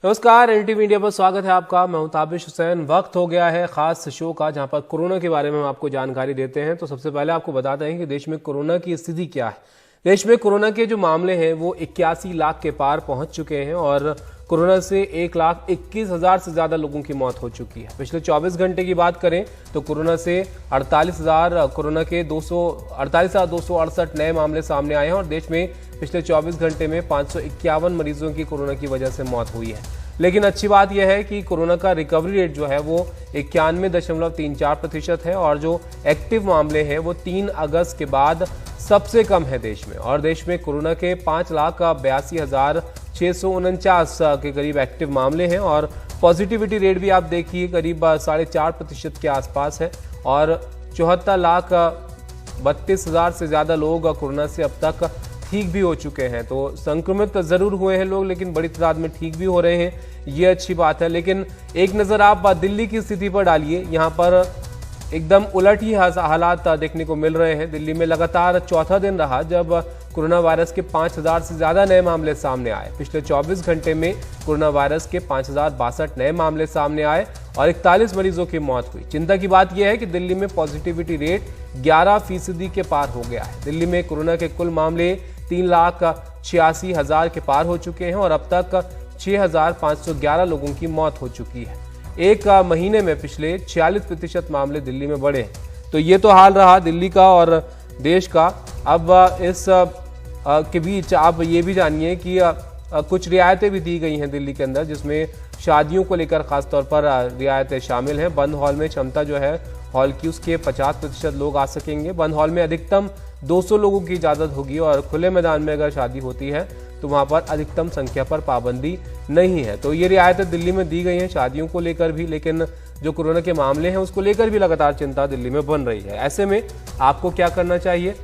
नमस्कार, NDTV India पर स्वागत है आपका। मैं हूं ताबिश हुसैन। वक्त हो गया है खास शो का जहां पर कोरोना के बारे में हम आपको जानकारी देते हैं। तो सबसे पहले आपको बताते हैं कि देश में कोरोना की स्थिति क्या है। देश में कोरोना के जो मामले हैं वो 81 लाख के पार पहुंच चुके हैं और कोरोना से 1,21,000 से ज्यादा लोगों की मौत हो चुकी है। पिछले 24 घंटे की बात करें तो कोरोना के 48,268 नए मामले सामने आए हैं और देश में पिछले 24 घंटे में 551 मरीजों की कोरोना की वजह से मौत हुई है। लेकिन अच्छी बात यह है कि कोरोना का रिकवरी रेट जो है वो 91.34% है और जो एक्टिव मामले हैं वो 3 अगस्त के बाद सबसे कम है देश में। और देश में कोरोना के 5,82,649 के करीब एक्टिव मामले हैं और पॉजिटिविटी रेट भी आप देखिए करीब 4.5% के आसपास है और 74,32,000 से ज्यादा लोग कोरोना से अब तक ठीक भी हो चुके हैं। तो संक्रमित जरूर हुए हैं लोग, लेकिन बड़ी तादाद में ठीक भी हो रहे हैं, ये अच्छी बात है। लेकिन एक नजर आप दिल्ली की स्थिति पर डालिए। यहाँ पर एकदम उलट ही हालात देखने को मिल रहे हैं। दिल्ली में लगातार चौथा दिन रहा जब कोरोना वायरस के 5,000 से ज्यादा नए मामले सामने आए। पिछले 24 घंटे में कोरोना वायरस के 5,062 नए मामले सामने आए और 41 मरीजों की मौत हुई। चिंता की बात यह है कि दिल्ली में पॉजिटिविटी रेट 11% के पार हो गया है। दिल्ली में कोरोना के कुल मामले 3,86,000 के पार हो चुके हैं और अब तक 6,511 लोगों की मौत हो चुकी है। एक महीने में पिछले 46% मामले दिल्ली में बढ़े हैं। तो ये तो हाल रहा दिल्ली का और देश का। अब इस के बीच आप ये भी जानिए कि कुछ रियायतें भी दी गई हैं दिल्ली के अंदर, जिसमें शादियों को लेकर खासतौर पर रियायतें शामिल हैं। बंद हॉल में क्षमता जो है हॉल की उसके 50% लोग आ सकेंगे। बंद हॉल में अधिकतम 200 लोगों की इजाजत होगी और खुले मैदान में अगर शादी होती है तो वहां पर अधिकतम संख्या पर पाबंदी नहीं है। तो ये रियायतें दिल्ली में दी गई हैं शादियों को लेकर भी, लेकिन जो कोरोना के मामले हैं उसको लेकर भी लगातार चिंता दिल्ली में बन रही है। ऐसे में आपको क्या करना चाहिए?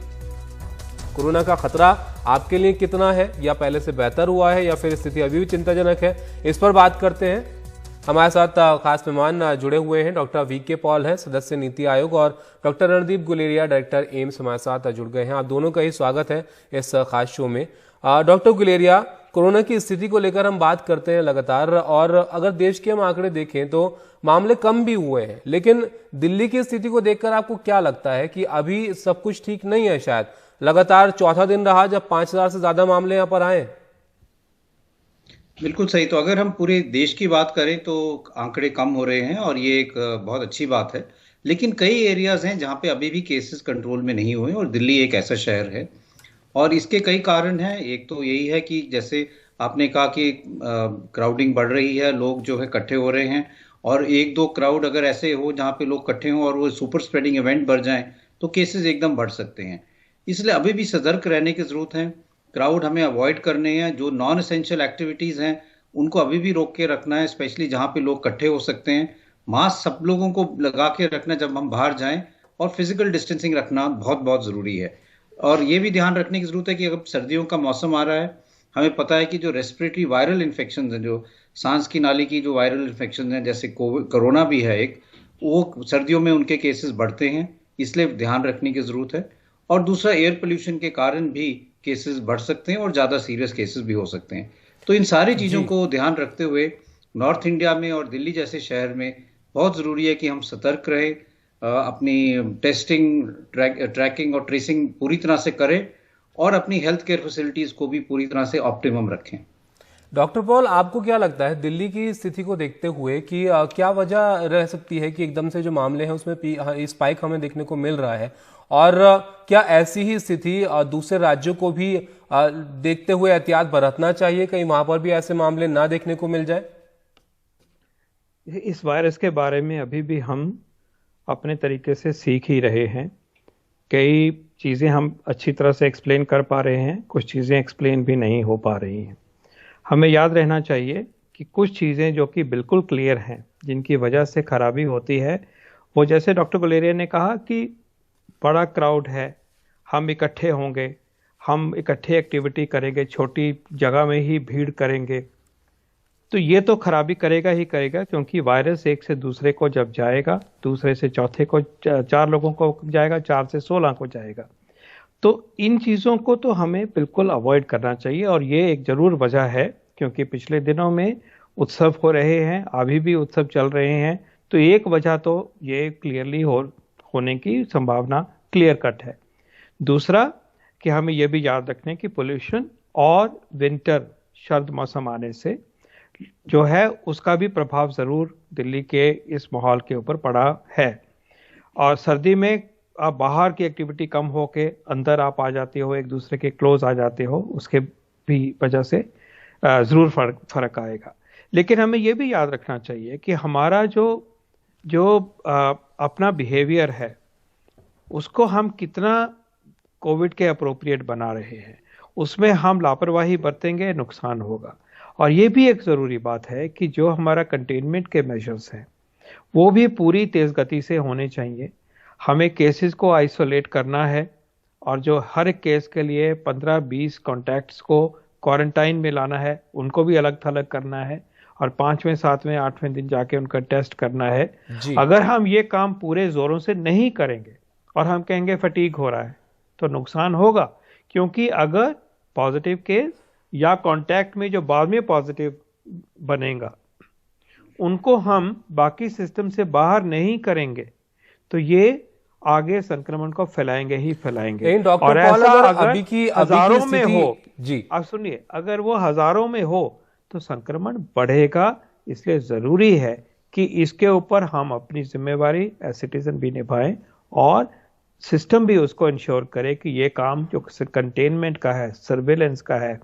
कोरोना का खतरा आपके लिए कितना है, या पहले से बेहतर हुआ है, या फिर स्थिति अभी भी चिंताजनक है? इस पर बात करते हैं। हमारे साथ खास मेहमान जुड़े हुए हैं। डॉक्टर वीके पॉल हैं, सदस्य नीति आयोग, और doctor Randeep Guleria, director AIIMS, हमारे साथ जुड़ गए हैं। आप दोनों का ही स्वागत है इस खास शो में। डॉक्टर गुलेरिया, कोरोना की स्थिति को लेकर हम बात करते हैं लगातार, और अगर देश के हम आंकड़े देखें तो मामले कम भी हुए हैं, लेकिन दिल्ली की स्थिति को देखकर आपको क्या लगता है कि अभी सब कुछ ठीक नहीं है? शायद लगातार चौथा दिन रहा जब 5,000 से ज्यादा मामले यहाँ पर आए। बिल्कुल सही। तो अगर हम पूरे देश की बात करें तो आंकड़े कम हो रहे हैं और ये एक बहुत अच्छी बात है। लेकिन कई एरियाज हैं जहां पे अभी भी केसेस कंट्रोल में नहीं हुए और दिल्ली एक ऐसा शहर है और इसके कई कारण हैं। एक तो यही है कि जैसे आपने कहा कि क्राउडिंग बढ़ रही है, लोग जो है इकट्ठे हो रहे हैं, और एक दो क्राउड अगर ऐसे हो जहां पे लोग इकट्ठे हों और वो सुपर स्प्रेडिंग इवेंट बढ़ जाएं तो केसेस एकदम बढ़ सकते हैं। इसलिए अभी भी सतर्क रहने की जरूरत है। क्राउड हमें अवॉइड करने हैं। जो नॉन एसेंशियल एक्टिविटीज हैं उनको अभी भी रोक के रखना है, स्पेशली जहां पे लोग इकट्ठे हो सकते हैं। मास्क सब लोगों को लगा के रखना जब हम बाहर जाएं, और फिजिकल डिस्टेंसिंग रखना बहुत बहुत जरूरी है। और ये भी ध्यान रखने की जरूरत है कि अगर सर्दियों का मौसम आ रहा है, हमें पता है कि जो रेस्पिरेटरी वायरल इन्फेक्शन है, जो सांस की नाली की जो वायरल इन्फेक्शन है, जैसे कोरोना भी है एक, वो सर्दियों में उनके केसेस बढ़ते हैं, इसलिए ध्यान रखने की जरूरत है। और दूसरा, एयर पोल्यूशन के कारण भी केसेस बढ़ सकते हैं और ज्यादा सीरियस केसेस भी हो सकते हैं। तो इन सारी चीजों को ध्यान रखते हुए नॉर्थ इंडिया में और दिल्ली जैसे शहर में बहुत जरूरी है कि हम सतर्क रहें, अपनी टेस्टिंग, ट्रैकिंग और ट्रेसिंग पूरी तरह से करें और अपनी हेल्थ केयर फैसिलिटीज को भी पूरी तरह से ऑप्टिमम रखें। डॉक्टर पॉल, आपको क्या लगता है दिल्ली की स्थिति को देखते हुए कि क्या वजह रह सकती है कि एकदम से जो मामले हैं उसमें स्पाइक हमें देखने को मिल रहा है, और क्या ऐसी ही स्थिति दूसरे राज्यों को भी देखते हुए एहतियात बरतना चाहिए, कहीं वहां पर भी ऐसे मामले ना देखने को मिल जाए? इस वायरस के बारे में अभी भी हम अपने तरीके से सीख ही रहे हैं। कई चीज़ें हम अच्छी तरह से एक्सप्लेन कर पा रहे हैं, कुछ चीज़ें एक्सप्लेन भी नहीं हो पा रही हैं। हमें याद रहना चाहिए कि कुछ चीज़ें जो कि बिल्कुल क्लियर हैं, जिनकी वजह से खराबी होती है, वो जैसे डॉक्टर गुलेरिया ने कहा कि बड़ा क्राउड है, हम इकट्ठे होंगे, हम इकट्ठे एक्टिविटी करेंगे, छोटी जगह में ही भीड़ करेंगे, तो ये तो खराबी करेगा ही करेगा, क्योंकि वायरस एक से दूसरे को जब जाएगा, दूसरे से चौथे को, 4 लोगों को जाएगा, 4 से 16 को जाएगा। तो इन चीज़ों को तो हमें बिल्कुल अवॉइड करना चाहिए। और ये एक ज़रूर वजह है, क्योंकि पिछले दिनों में उत्सव हो रहे हैं, अभी भी उत्सव चल रहे हैं, तो एक वजह तो ये क्लियरली होने की संभावना क्लियर कट है। दूसरा कि हमें यह भी याद रखना है कि पोल्यूशन और विंटर सर्द मौसम आने से जो है उसका भी प्रभाव जरूर दिल्ली के इस माहौल के ऊपर पड़ा है। और सर्दी में आप बाहर की एक्टिविटी कम हो के अंदर आप आ जाते हो, एक दूसरे के क्लोज आ जाते हो, उसके भी वजह से जरूर फर्क आएगा। लेकिन हमें यह भी याद रखना चाहिए कि हमारा जो अपना बिहेवियर है उसको हम कितना कोविड के अप्रोप्रिएट बना रहे हैं, उसमें हम लापरवाही बरतेंगे नुकसान होगा। और ये भी एक ज़रूरी बात है कि जो हमारा कंटेनमेंट के मेजर्स हैं वो भी पूरी तेज़ गति से होने चाहिए। हमें केसेस को आइसोलेट करना है और जो हर एक केस के लिए 15-20 कॉन्टैक्ट्स को क्वारंटाइन में लाना है, उनको भी अलग थलग करना है और 5वें 7वें 8वें दिन जाके उनका टेस्ट करना है। अगर हम ये काम पूरे जोरों से नहीं करेंगे और हम कहेंगे फटीग हो रहा है तो नुकसान होगा, क्योंकि अगर पॉजिटिव केस या कांटेक्ट में जो बाद में पॉजिटिव बनेगा उनको हम बाकी सिस्टम से बाहर नहीं करेंगे तो ये आगे संक्रमण को फैलाएंगे ही फैलाएंगे। और ऐसा अगर अभी की हजारों में हो जी, आप सुनिए, अगर वो हजारों में हो तो संक्रमण बढ़ेगा। इसलिए जरूरी है कि इसके ऊपर हम अपनी जिम्मेवारी एज सिटीजन भी निभाएं और सिस्टम भी उसको इंश्योर करे कि ये काम जो कंटेनमेंट का है, सर्वेलेंस का है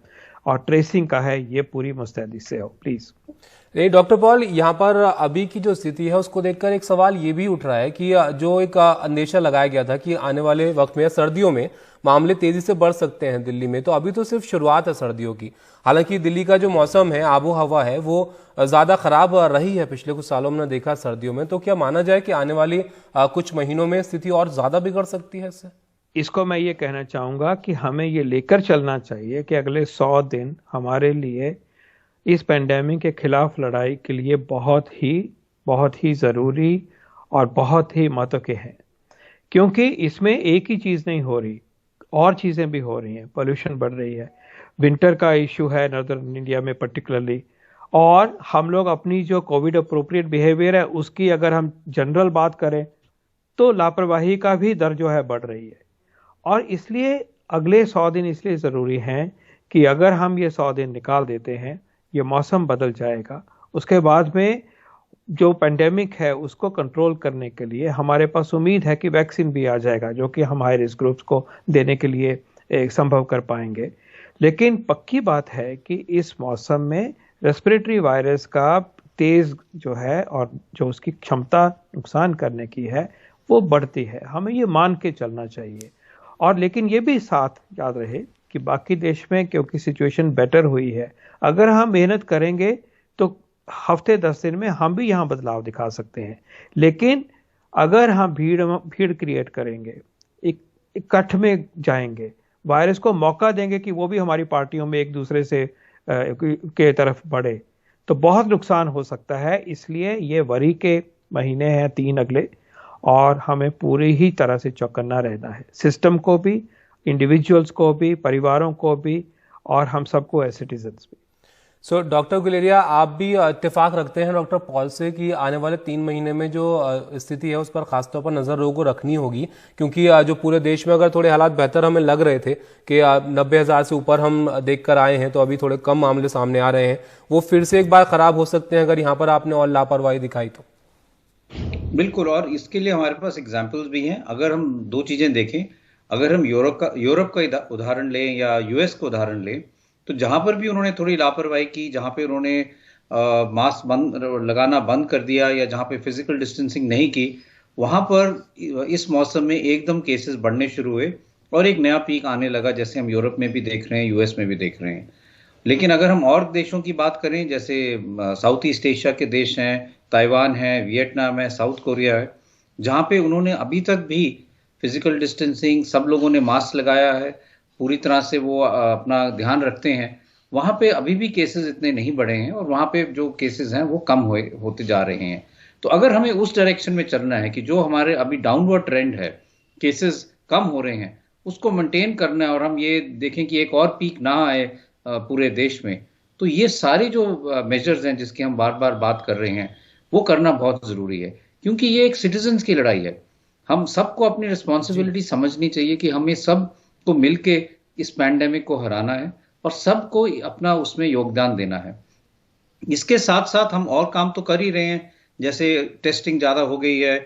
और ट्रेसिंग का है, ये पूरी मुस्तैदी से हो। प्लीज नहीं डॉक्टर पॉल, यहाँ पर अभी की जो स्थिति है उसको देखकर एक सवाल ये भी उठ रहा है कि जो एक अंदेशा लगाया गया था कि आने वाले वक्त में सर्दियों में मामले तेजी से बढ़ सकते हैं दिल्ली में, तो अभी तो सिर्फ शुरुआत है सर्दियों की। हालांकि दिल्ली का जो मौसम है, आबो हवा है, वो ज्यादा खराब रही है पिछले कुछ सालों में देखा सर्दियों में। तो क्या माना जाए कि आने वाली कुछ महीनों में स्थिति और ज्यादा बिगड़ सकती है इससे? इसको मैं ये कहना चाहूंगा कि हमें ये लेकर चलना चाहिए कि अगले 100 दिन हमारे लिए इस पेंडेमिक के खिलाफ लड़ाई के लिए बहुत ही ज़रूरी और बहुत ही महत्व के हैं, क्योंकि इसमें एक ही चीज़ नहीं हो रही, और चीज़ें भी हो रही हैं। पोल्यूशन बढ़ रही है, विंटर का इशू है नॉर्दर्न इंडिया में पर्टिकुलरली, और हम लोग अपनी जो कोविड अप्रोप्रिएट बिहेवियर है उसकी अगर हम जनरल बात करें तो लापरवाही का भी दर जो है बढ़ रही है। और इसलिए अगले 100 दिन इसलिए ज़रूरी हैं कि अगर हम ये 100 दिन निकाल देते हैं, ये मौसम बदल जाएगा। उसके बाद में जो पेंडेमिक है उसको कंट्रोल करने के लिए हमारे पास उम्मीद है कि वैक्सीन भी आ जाएगा, जो कि हम हाई रिस्क ग्रुप्स को देने के लिए संभव कर पाएंगे। लेकिन पक्की बात है कि इस मौसम में रेस्पिरेटरी वायरस का तेज जो है और जो उसकी क्षमता नुकसान करने की है वो बढ़ती है। हमें ये मान के चलना चाहिए। और लेकिन ये भी साथ याद रहे कि बाकी देश में क्योंकि सिचुएशन बेटर हुई है, अगर हम मेहनत करेंगे तो हफ्ते 10 दिन में हम भी यहाँ बदलाव दिखा सकते हैं। लेकिन अगर हम भीड़ क्रिएट करेंगे, इकट्ठ में जाएंगे, वायरस को मौका देंगे कि वो भी हमारी पार्टियों में एक दूसरे से के तरफ बढ़े, तो बहुत नुकसान हो सकता है। इसलिए ये वरी के महीने हैं 3 अगले, और हमें पूरी ही तरह से चौकन्ना रहना है, सिस्टम को भी, इंडिविजुअल्स को भी, परिवारों को भी, और हम सबको एज सिटीजन्स भी। सो डॉक्टर गुलेरिया, आप भी इत्तेफाक रखते हैं डॉक्टर पॉल से कि आने वाले 3 महीने में जो स्थिति है उस पर खासतौर पर नजर लोगों को रखनी होगी, क्योंकि जो पूरे देश में अगर थोड़े हालात बेहतर हमें लग रहे थे कि 90,000 से ऊपर हम देख कर आए हैं, तो अभी थोड़े कम मामले सामने आ रहे हैं, वो फिर से एक बार खराब हो सकते हैं अगर यहाँ पर आपने और लापरवाही दिखाई तो। बिल्कुल, और इसके लिए हमारे पास एग्जाम्पल्स भी हैं। अगर हम 2 चीजें देखें, अगर हम यूरोप का उदाहरण लें या यूएस का उदाहरण लें, तो जहां पर भी उन्होंने थोड़ी लापरवाही की, जहां पे उन्होंने मास्क लगाना बंद कर दिया या जहां पे फिजिकल डिस्टेंसिंग नहीं की, वहां पर इस मौसम में एकदम केसेस बढ़ने शुरू हुए और एक नया पीक आने लगा, जैसे हम यूरोप में भी देख रहे हैं, यूएस में भी देख रहे हैं। लेकिन अगर हम और देशों की बात करें, जैसे साउथ ईस्ट एशिया के देश हैं, ताइवान है, वियतनाम है, साउथ कोरिया है, जहां पे उन्होंने अभी तक भी फिजिकल डिस्टेंसिंग, सब लोगों ने मास्क लगाया है, पूरी तरह से वो अपना ध्यान रखते हैं, वहां पे अभी भी केसेस इतने नहीं बढ़े हैं और वहां पे जो केसेस हैं वो कम होते जा रहे हैं। तो अगर हमें उस डायरेक्शन में चलना है कि जो हमारे अभी डाउनवर्ड ट्रेंड है, केसेस कम हो रहे हैं, उसको मेंटेन करना है और हम ये देखें कि एक और पीक ना आए पूरे देश में, तो ये सारे जो मेजर्स हैं जिसकी हम बार बार बात कर रहे हैं वो करना बहुत जरूरी है, क्योंकि ये एक सिटीजन्स की लड़ाई है। हम सबको अपनी रिस्पॉन्सिबिलिटी समझनी चाहिए कि हमें सबको मिलके इस पैंडेमिक को हराना है और सबको अपना उसमें योगदान देना है। इसके साथ साथ हम और काम तो कर ही रहे हैं, जैसे टेस्टिंग ज्यादा हो गई है,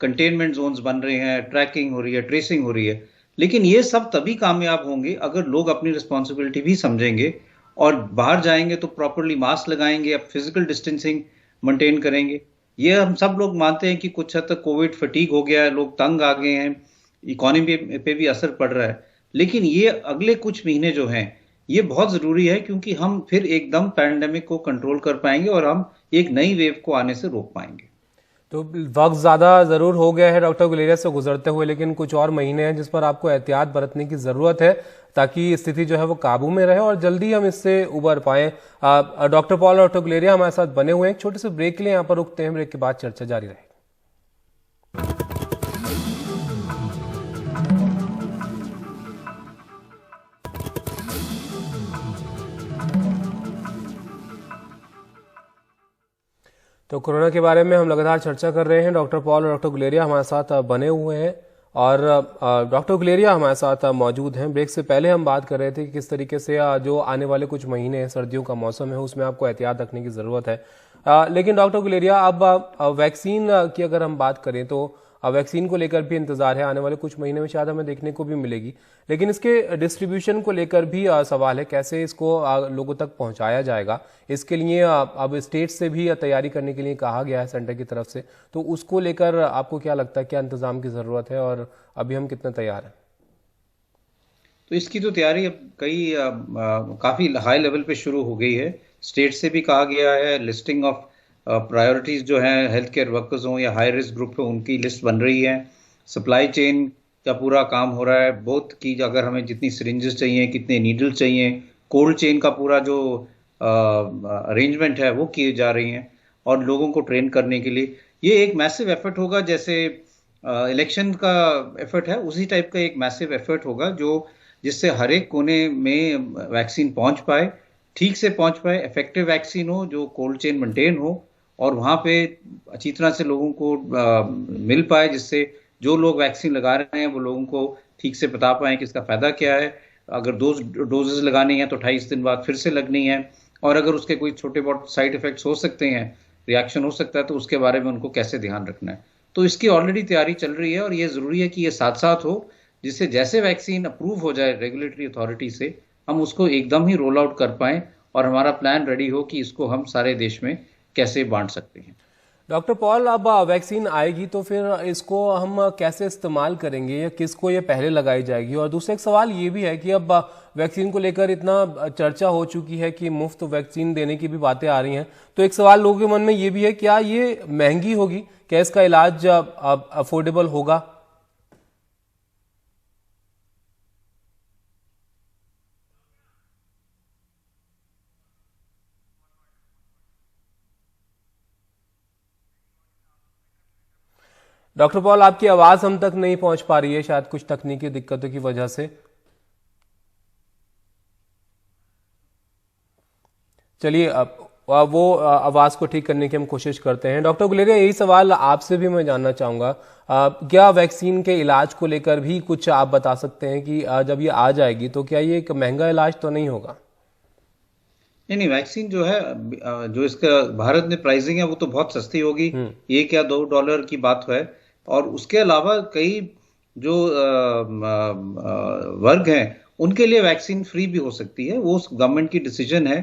कंटेनमेंट जोन्स बन रहे हैं, ट्रैकिंग हो रही है, ट्रेसिंग हो रही है। लेकिन ये सब तभी कामयाब होंगे अगर लोग अपनी रिस्पॉन्सिबिलिटी भी समझेंगे और बाहर जाएंगे तो प्रॉपरली मास्क लगाएंगे, अब फिजिकल डिस्टेंसिंग मेंटेन करेंगे। ये हम सब लोग मानते हैं कि कुछ हद तक कोविड फटीग हो गया है, लोग तंग आ गए हैं, इकोनॉमी पे भी असर पड़ रहा है। लेकिन ये अगले कुछ महीने जो हैं ये बहुत जरूरी है, क्योंकि हम फिर एकदम पैंडेमिक को कंट्रोल कर पाएंगे और हम एक नई वेव को आने से रोक पाएंगे। तो वक्त ज़्यादा ज़रूर हो गया है डॉक्टर गुलेरिया से गुजरते हुए, लेकिन कुछ और महीने हैं जिस पर आपको एहतियात बरतने की ज़रूरत है ताकि स्थिति जो है वो काबू में रहे और जल्दी हम इससे उबर पाएं। डॉक्टर पॉल और डॉक्टर गुलेरिया हमारे साथ बने हुए हैं। एक छोटे से ब्रेक के लिए यहाँ पर रुकते हैं, ब्रेक के बाद चर्चा जारी रहेगी। तो कोरोना के बारे में हम लगातार चर्चा कर रहे हैं। डॉक्टर पॉल और डॉक्टर गुलेरिया हमारे साथ बने हुए हैं और डॉक्टर गुलेरिया हमारे साथ मौजूद हैं। ब्रेक से पहले हम बात कर रहे थे कि किस तरीके से जो आने वाले कुछ महीने सर्दियों का मौसम है उसमें आपको एहतियात रखने की ज़रूरत है। लेकिन डॉक्टर गुलेरिया, अब वैक्सीन की अगर हम बात करें तो वैक्सीन को लेकर भी इंतजार है, आने वाले कुछ महीने में शायद हमें देखने को भी मिलेगी, लेकिन इसके डिस्ट्रीब्यूशन को लेकर भी सवाल है, कैसे इसको लोगों तक पहुंचाया जाएगा। इसके लिए अब स्टेट से भी तैयारी करने के लिए कहा गया है सेंटर की तरफ से, तो उसको लेकर आपको क्या लगता है, क्या इंतजाम की जरूरत है और अभी हम कितना तैयार हैं? तो इसकी तो तैयारी अब काफी हाई लेवल पे शुरू हो गई है। स्टेट से भी कहा गया है, लिस्टिंग ऑफ प्रायोरिटीज जो हैं, हेल्थ केयर वर्कर्स हों या हाई रिस्क ग्रुप हो, उनकी लिस्ट बन रही है। सप्लाई चेन का पूरा काम हो रहा है, बोथ की अगर हमें जितनी सिरिंजेस चाहिए, कितने नीडल चाहिए, कोल्ड चेन का पूरा जो अरेंजमेंट है वो किए जा रही हैं और लोगों को ट्रेन करने के लिए ये एक मैसिव एफर्ट होगा। जैसे इलेक्शन का एफर्ट है उसी टाइप का एक मैसिव एफर्ट होगा, जो जिससे हर एक कोने में वैक्सीन पहुंच पाए, ठीक से पहुंच पाए, इफेक्टिव वैक्सीन हो, जो कोल्ड चेन मेंटेन हो और वहां पे अच्छी तरह से लोगों को मिल पाए, जिससे जो लोग वैक्सीन लगा रहे हैं वो लोगों को ठीक से बता पाए कि इसका फायदा क्या है। अगर डोजेस लगानी है तो 28 दिन बाद फिर से लगनी है, और अगर उसके कोई छोटे बहुत साइड इफेक्ट्स हो सकते हैं, रिएक्शन हो सकता है, तो उसके बारे में उनको कैसे ध्यान रखना है। तो इसकी ऑलरेडी तैयारी चल रही है और ये जरूरी है कि ये साथ साथ हो, जिससे जैसे वैक्सीन अप्रूव हो जाए रेगुलेटरी अथॉरिटी से, हम उसको एकदम ही रोल आउट कर पाएं और हमारा प्लान रेडी हो कि इसको हम सारे देश में कैसे बांट सकते हैं। डॉक्टर पॉल, अब वैक्सीन आएगी तो फिर इसको हम कैसे इस्तेमाल करेंगे या किसको ये पहले लगाई जाएगी? और दूसरा एक सवाल ये भी है कि अब वैक्सीन को लेकर इतना चर्चा हो चुकी है कि मुफ्त वैक्सीन देने की भी बातें आ रही हैं, तो एक सवाल लोगों के मन में ये भी है, क्या ये महंगी होगी? क्या इसका इलाज अफोर्डेबल होगा? डॉक्टर पॉल, आपकी आवाज हम तक नहीं पहुंच पा रही है, शायद कुछ तकनीकी दिक्कतों की वजह से। चलिए, वो आवाज को ठीक करने की हम कोशिश करते हैं। डॉक्टर गुलेरिया, यही सवाल आपसे भी मैं जानना चाहूंगा, क्या वैक्सीन के इलाज को लेकर भी कुछ आप बता सकते हैं कि जब ये आ जाएगी तो क्या ये एक महंगा इलाज तो नहीं होगा? नहीं, वैक्सीन जो है, जो इसका भारत में प्राइसिंग है वो तो बहुत सस्ती होगी, $1 या $2 की बात है। और उसके अलावा कई जो वर्ग हैं उनके लिए वैक्सीन फ्री भी हो सकती है, वो गवर्नमेंट की डिसीजन है।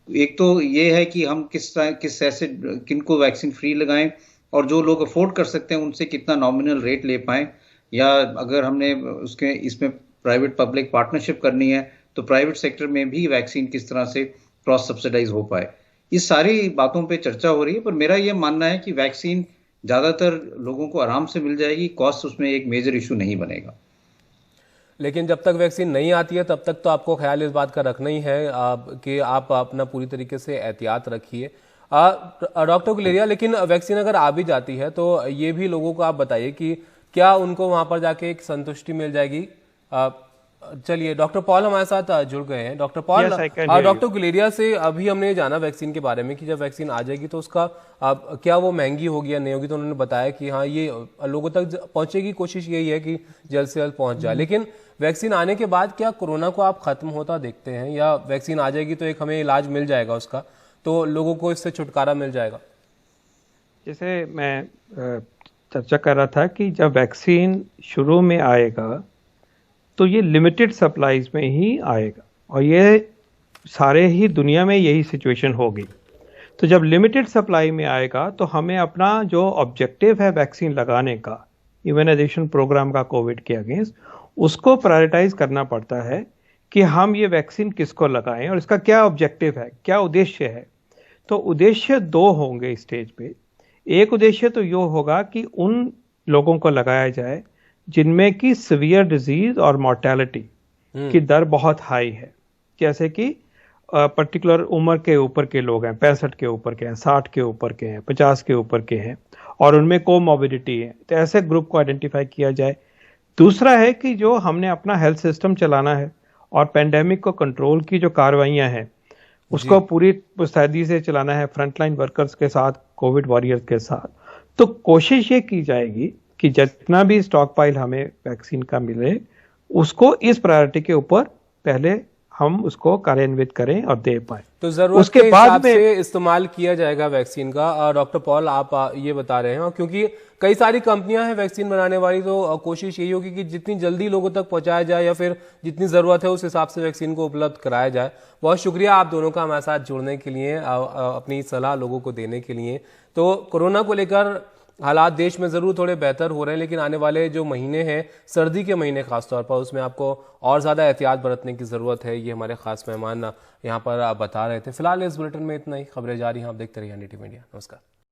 एक तो ये है कि हम किस ऐसे किनको वैक्सीन फ्री लगाएं, और जो लोग अफोर्ड कर सकते हैं उनसे कितना नॉमिनल रेट ले पाएं, या अगर हमने इसमें प्राइवेट पब्लिक पार्टनरशिप करनी है तो प्राइवेट सेक्टर में भी वैक्सीन किस तरह से क्रॉस सब्सिडाइज हो पाए। इस सारी बातों पे चर्चा हो रही है, पर मेरा यह मानना है कि वैक्सीन ज्यादातर लोगों को आराम से मिल जाएगी, कॉस्ट उसमें एक मेजर इशू नहीं बनेगा। लेकिन जब तक वैक्सीन नहीं आती है तब तक तो आपको ख्याल इस बात का रखना ही है कि आप अपना पूरी तरीके से एहतियात रखिए। डॉक्टर गुलेरिया, लेकिन वैक्सीन अगर आ भी जाती है तो ये भी लोगों को आप बताइए कि क्या उनको वहां पर जाके एक संतुष्टि मिल जाएगी? चलिए, डॉक्टर पॉल हमारे साथ जुड़ गए हैं। Doctor Paul, Yes, I can hear doctor you. Guleria से अभी हमने ये जाना वैक्सीन के बारे में कि जब वैक्सीन आ जाएगी तो उसका क्या वो महंगी होगी या नहीं होगी, तो उन्होंने बताया कि हाँ ये लोगों तक पहुंचेगी, कोशिश यही है कि जल्द से जल्द पहुंच जाए। लेकिन वैक्सीन आने के बाद क्या कोरोना को आप खत्म होता देखते हैं, या वैक्सीन आ जाएगी तो एक हमें इलाज मिल जाएगा उसका, तो लोगों को इससे छुटकारा मिल जाएगा? जैसे मैं चर्चा कर रहा था कि जब वैक्सीन शुरू में आएगा तो ये लिमिटेड सप्लाईज में ही आएगा, और ये सारे ही दुनिया में यही सिचुएशन होगी। तो जब लिमिटेड सप्लाई में आएगा तो हमें अपना जो ऑब्जेक्टिव है वैक्सीन लगाने का, इम्यूनाइजेशन प्रोग्राम का कोविड के अगेंस्ट, उसको प्रायोरिटाइज करना पड़ता है कि हम ये वैक्सीन किसको लगाएं और इसका क्या ऑब्जेक्टिव है, क्या उद्देश्य है। तो उद्देश्य दो होंगे इस स्टेज पे। एक उद्देश्य तो यो होगा कि उन लोगों को लगाया जाए जिनमें की सीवियर डिजीज और मॉर्टेलिटी की दर बहुत हाई है, जैसे कि पर्टिकुलर उम्र के ऊपर के लोग हैं, 65 के ऊपर के हैं, 60 के ऊपर के हैं, 50 के ऊपर के हैं, और उनमें कोमॉर्बिडिटी है, तो ऐसे ग्रुप को आइडेंटिफाई किया जाए। दूसरा है कि जो हमने अपना हेल्थ सिस्टम चलाना है और पेंडेमिक को कंट्रोल की जो कार्रवाइयां हैं उसको पूरी मुस्तैदी से चलाना है, फ्रंटलाइन वर्कर्स के साथ, कोविड वॉरियर्स के साथ। तो कोशिश ये की जाएगी कि जितना भी स्टॉक पाइल हमें वैक्सीन का मिले उसको इस प्रायोरिटी के ऊपर पहले हम उसको कार्यान्वित करें और दे पाए, तो जरूरत उसके के बाद हिसाब में से इस्तेमाल किया जाएगा वैक्सीन का। डॉक्टर पॉल, आप ये बता रहे हैं, और क्योंकि कई सारी कंपनियां हैं वैक्सीन बनाने वाली, तो कोशिश यही होगी कि जितनी जल्दी लोगों तक पहुंचाया जाए या फिर जितनी जरूरत है उस हिसाब से वैक्सीन को उपलब्ध कराया जाए। बहुत शुक्रिया आप दोनों का हमारे साथ जुड़ने के लिए, अपनी सलाह लोगों को देने के लिए। तो कोरोना को लेकर हालात देश में जरूर थोड़े बेहतर हो रहे हैं, लेकिन आने वाले जो महीने हैं, सर्दी के महीने खासतौर पर, उसमें आपको और ज्यादा एहतियात बरतने की जरूरत है। ये हमारे खास मेहमान यहाँ पर बता रहे थे। फिलहाल इस बुलेटिन में इतना ही। खबरें जारी हैं, आप देखते रहिए NDTV इंडिया। नमस्कार।